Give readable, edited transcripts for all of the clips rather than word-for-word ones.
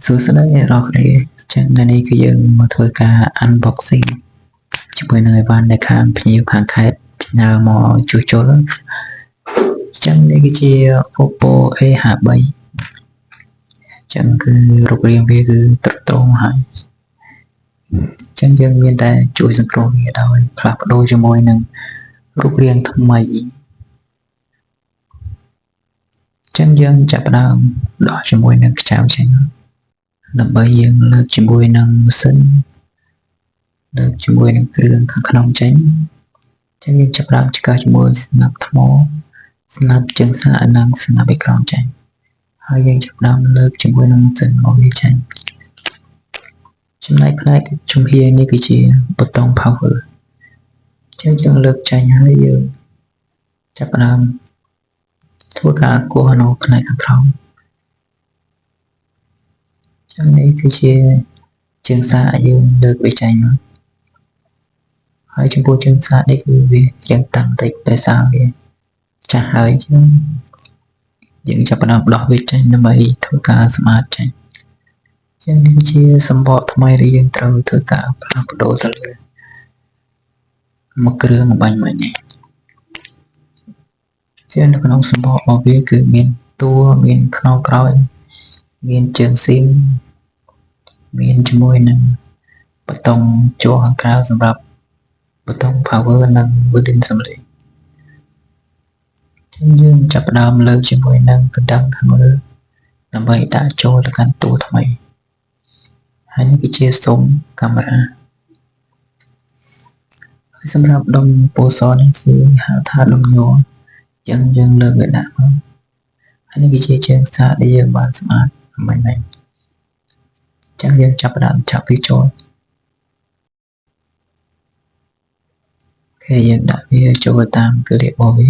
សួស្តីអ្នកនរគ្នាចឹងថ្ងៃនេះគឺយើងមកធ្វើការ unboxing ជាមួយនឹងអីវ៉ាន់ដែលខាងភ្ញៀវខាងខេត្តផ្ញើមកជួសជុលចឹងនេះគឺជា Oppo A53 ចឹងគឺរូបរាងវាគឺត្រត្រង់ហើយចឹងយើងមានតែជួយសង្គ្រោះវាដោយផ្លាស់ប្ដូរជាមួយនឹងរូបរាងថ្មីចឹងយើងចាប់ផ្ដើមដោះជាមួយនឹងខ្ចៅចេញដើម្បីយើងលើកជាមួយនឹងម៉ាស៊ីនលើកជាមួយនឹងគ្រឿងខាងក្នុងចេញចឹងយើងចាប់ផ្ដើមឆ្កឹះជាមួយស្នាប់ថ្មស្នាប់ជើងសាកនិងស្នាប់អេក្រង់ចេញហើយយើងចាប់ផ្ដើមលើកជាមួយនឹងម៉ាស៊ីនមកវាចេញចំណែកផ្នែកជំហាននេះគឺជាប៊ូតុង power ចឹងយើងលើកចេញហើយយើងចាប់ផ្ដើមធ្វើការគោះនៅផ្នែកខាងក្រោមចឹងនេះគឺជាជើងសាកយើងលើកវាចេញមកហើយចំពោះជើងសាកនេះគឺវារាងតាំងតិចដោយសារវាចាស់ហើយចឹងយើងចាប់ផ្ដើមដោះវាចេញដើម្បីធ្វើការសម្អាតចេញចឹងនេះជាសម្បកថ្មីដែលយើងត្រូវធ្វើការផ្លាស់ប្ដូរទៅលើមួយគ្រឿងបាញ់មិញនេះជានៅក្នុងសម្បករបស់វាគឺមានតួមានខ្នងក្រោយមានជើងស៊ីមមានជាមួយនឹងប៊ូតុងជួរខាងក្រៅសម្រាប់ប៊ូតុង power និង volume សំឡេងយើងចាប់ផ្ដើមលើកជាមួយនឹងកណ្ដឹងខាងលើដើម្បីដាក់ចូលទៅកាន់តួថ្មីហើយនេះគឺជាស៊ុំកាមេរ៉ាហើយសម្រាប់ដុំពណ៌សនេះគឺហៅថាដុំញ័រយើងលើកវាដាក់មកហើយនេះគឺជាជើងសាកដែលយើងបានសម្អាតមិញហ្នឹងចឹងយើងចាប់ផ្ដើមចាប់វាចូលគេយើងដាក់វាចូលតាមគ្លៀករបស់វា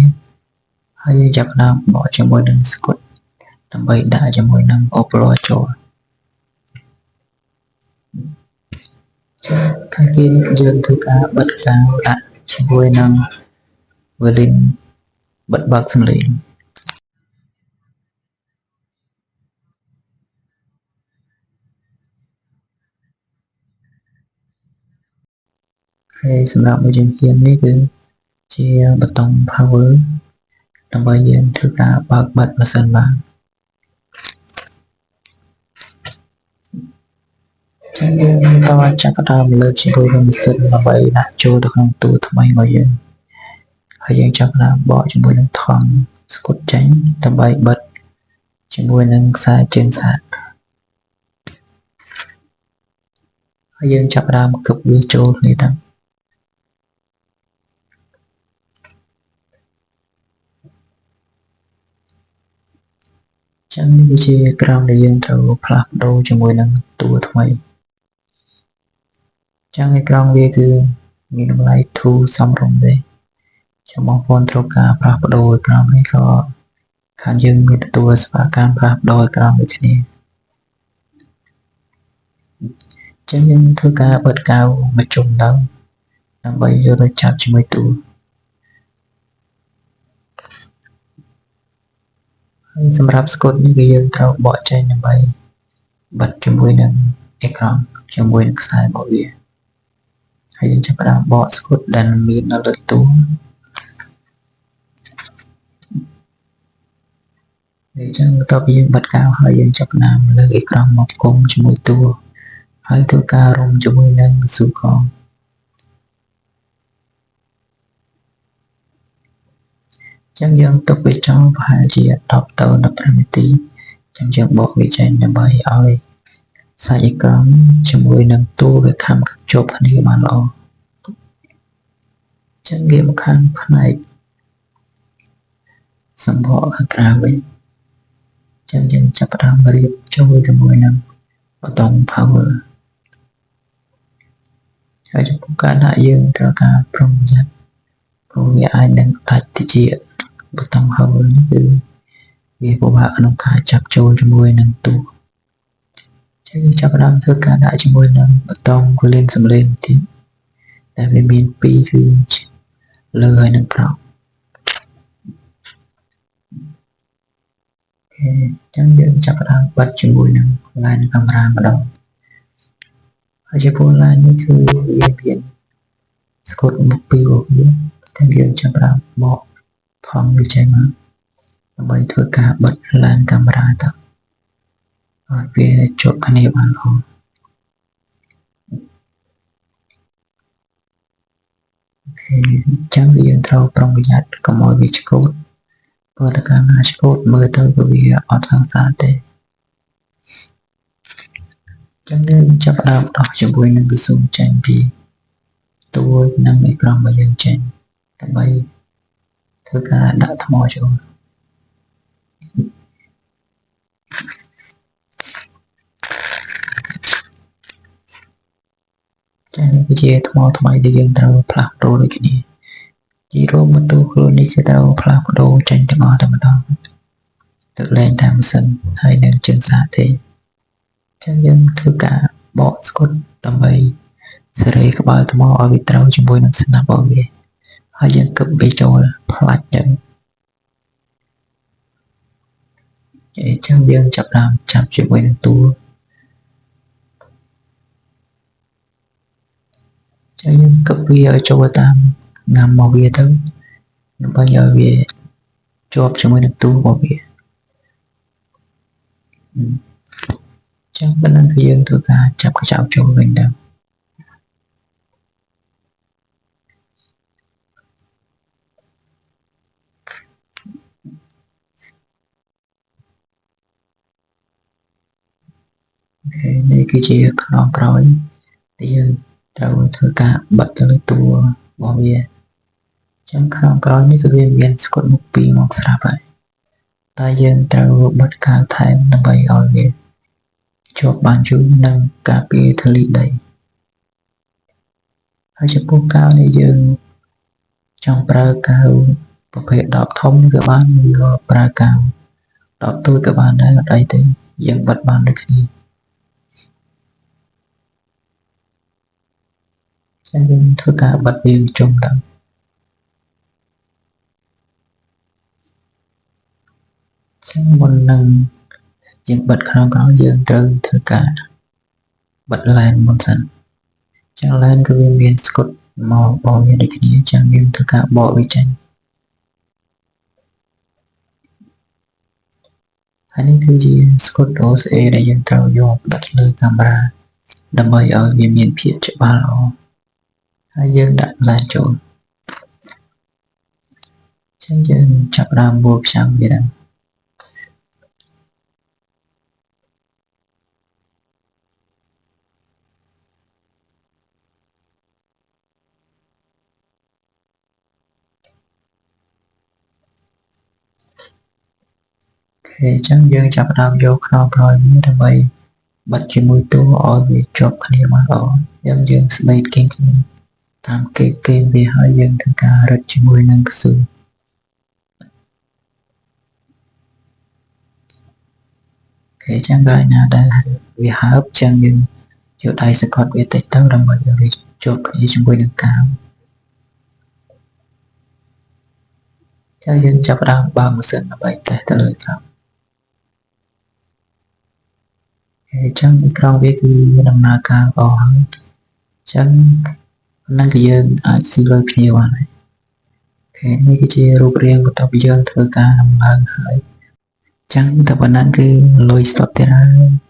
ហើយយើងចាប់ផ្ដើមបកជាមួយនឹងស្កុតដើម្បីដាក់ជាមួយនឹង Oppo ចូលខាងគេនេះយើងធ្វើការបិទកាវដាក់ជាមួយនឹង volume បិទបើកសំឡេងហើយសម្រាប់មួយជំហាននេះគឺជាប៊ូតុង power ដើម្បីយើងធ្វើការបើកបិទម៉ាស៊ីនបានចឹងយើងបន្តចាប់ផ្ដើមលើកជាមួយនឹងម៉ាស៊ីនដើម្បីដាក់ចូលទៅក្នុងតួថ្មីរបស់យើងហើយយើងចាប់ផ្ដើមបកជាមួយនឹងថង់ស្កុតចេញដើម្បីបិទជាមួយនឹងខ្សែជើងសាកហើយយើងចាប់ផ្ដើមគប់វាចូលគ្នាទៅចឹងនេះគឺជាក្រោមដែលយើងត្រូវផ្លាស់ប្ដូរជាមួយនឹងតួថ្មីចឹងឯក្រោមវាគឺមានតម្លៃធូរសមរម្យទេចាំបងប្អូនត្រូវការផ្លាស់ប្ដូរក្រោមនេះក៏ខាងយើងមានទទួលសេវាកម្មផ្លាស់ប្ដូរក្រោមដូចគ្នាចឹងយើងធ្វើការបិទកាវមួយជុំទៅដើម្បីយកទៅចាប់ជាមួយតួហើយសម្រាប់ស្កុតនេះគឺយើងត្រូវបកចេញដើម្បីបិទជាមួយនឹងអេក្រង់ជាមួយនឹងខ្សែរបស់វាហើយយើងចាប់ផ្ដើមបកស្កុតដែលមាននៅលើតួអញ្ចឹងបន្ទាប់ពីយើងបិទកាវហើយយើងចាប់ផ្ដើមលើកអេក្រង់មកគុំជាមួយតួហើយធ្វើការរុំជាមួយនឹងស៊ូកងចឹងយើងទុកវាចោលប្រហែលជា10ទៅ15នាទីចឹងយើងបកវាចេញដើម្បីឲ្យសាច់អេក្រង់ជាមួយនឹងតួវាខំជាប់គ្នាបានល្អចឹងគេមកខាងផ្នែកសម្បកខាងក្រៅវិញចឹងយើងចាប់ផ្ដើមរៀបចូលជាមួយនឹងប៊ូតុង power ហើយចំពោះការដាក់យើងត្រូវការប្រុងប្រយ័ត្នព្រោះវាអាចនឹងដាច់ទៅជាប៊ូតុង power នេះគឺវាពិបាកក្នុងការចាប់ចូលជាមួយនឹងតួចឹងយើងចាប់ផ្ដើមធ្វើការដាក់ជាមួយនឹងប៊ូតុង volume សំឡេងទៀតដែលវាមាន2គឺលើហើយនិងក្រោម ចឹងយើងចាប់ផ្ដើមបិទជាមួយនឹង line កាមេរ៉ាម្ដងហើយចំពោះ line នេះគឺវាមានស្កុតមុខពីររបស់វាតែយើងចាប់ផ្ដើមបកថងវាចេញមកដើម្បីធ្វើការបិទ line កាមេរ៉ាទៅឲ្យវាជាប់គ្នាបានល្អចឹងយើងត្រូវប្រុងប្រយ័ត្នកុំឲ្យវាឆ្កូតព្រោះតែកាលណាឆ្កូតមើលទៅវាអត់ស្អាតទេចឹងយើងចាប់ផ្ដើមដោះជាមួយនឹងគឺសូមចេញពីតួនិងអេក្រង់របស់យើងចេញដើម្បីធ្វើការដាក់ថ្មចូលចា៎នេះគឺជាថ្មថ្មីដែលយើងត្រូវផ្លាស់ប្ដូរដូចគ្នាជារួមបន្ទូខ្លួននេះគឺត្រូវផ្លាស់ប្ដូរចេញទាំងអស់តែម្ដងទឹកលែងតាមម៉ាស៊ីនហើយនឹងជើងសាកទេចឹងយើងធ្វើការបកស្កុតដើម្បីសេរីក្បាលថ្មឲ្យវាត្រូវជាមួយនឹងស្នាប់របស់វាហើយយើងគឹបវាចូលផ្លាច់ចឹងចឹងយើងចាប់ដើមចាប់ជាមួយនឹងតួចឹងយើងគឹបវាឲ្យចូលតាមងាំមកវាទៅដើម្បីឲ្យវាជាប់ជាមួយនឹងតួរបស់វាចឹងប៉ុណ្ណឹងគឺយើងធ្វើការចាប់កញ្ចក់ចូលវិញទៅនេះគឺជាខ្នងក្រោយដែលយើងត្រូវធ្វើការបិទទៅលើតួរបស់វាចឹងខ្នងក្រោយនេះគឺវាមានស្កុតមុខពីរមកស្រាប់ហើយតែយើងត្រូវបិទកាវថែមដើម្បីឲ្យវាជាប់បានយូរនិងការពារធូលីដីហើយចំពោះកាវនេះយើងចង់ប្រើកាវប្រភេទដបធំនេះក៏បានឬប្រើកាវដបតូចក៏បានដែរអត់អីទេយើងបិទបានដូចគ្នាចឹងយើងធ្វើការបិទវាជុំទៅចឹងមុននឹងយើងបិទខ្នងក្រោយយើងត្រូវធ្វើការបិទ line មុនសិនចឹង line គឺវាមានស្កុតមកបកវាដូចគ្នាចឹងយើងធ្វើការបកវាចេញហើយនេះគឺជាស្កុត OCA ដែលយើងត្រូវយកបិទលើកាមេរ៉ាដើម្បីឲ្យវាមានភាពច្បាស់ល្អហើយយើងដាក់ line ចូលចឹងយើងចាប់ដើមបួកខ្ចាំងវាទៅចឹងយើងចាប់ផ្ដើមយកខ្នងក្រោយវាដើម្បីបិទជាមួយតួឲ្យវាជាប់គ្នាបានល្អយើងស្បេតគៀងតាមគេវាហើយយើងធ្វើការរឹតជាមួយនឹងកស៊ូចឹងដល់ណាដែលវាហើបចឹងយើងយកដៃសង្កត់វាតិចទៅដើម្បីឲ្យវាជាប់គ្នាជាមួយនឹងកាវចឹងយើងចាប់ផ្ដើមបើកម៉ាស៊ីនដើម្បីតេស្តទៅលើក្រោមចឹងអេក្រង់វាគឺមានដំណើរការល្អហើយចឹងហ្នឹងគឺយើងអាចស៊ីលុយភ្ញៀវបានហើយនេះគឺជារូបរាងបន្ទាប់ពីយើងធ្វើការដំឡើងហើយចឹងតែប៉ុណ្ណឹងគឺលុយស្តុបទៀតហើយ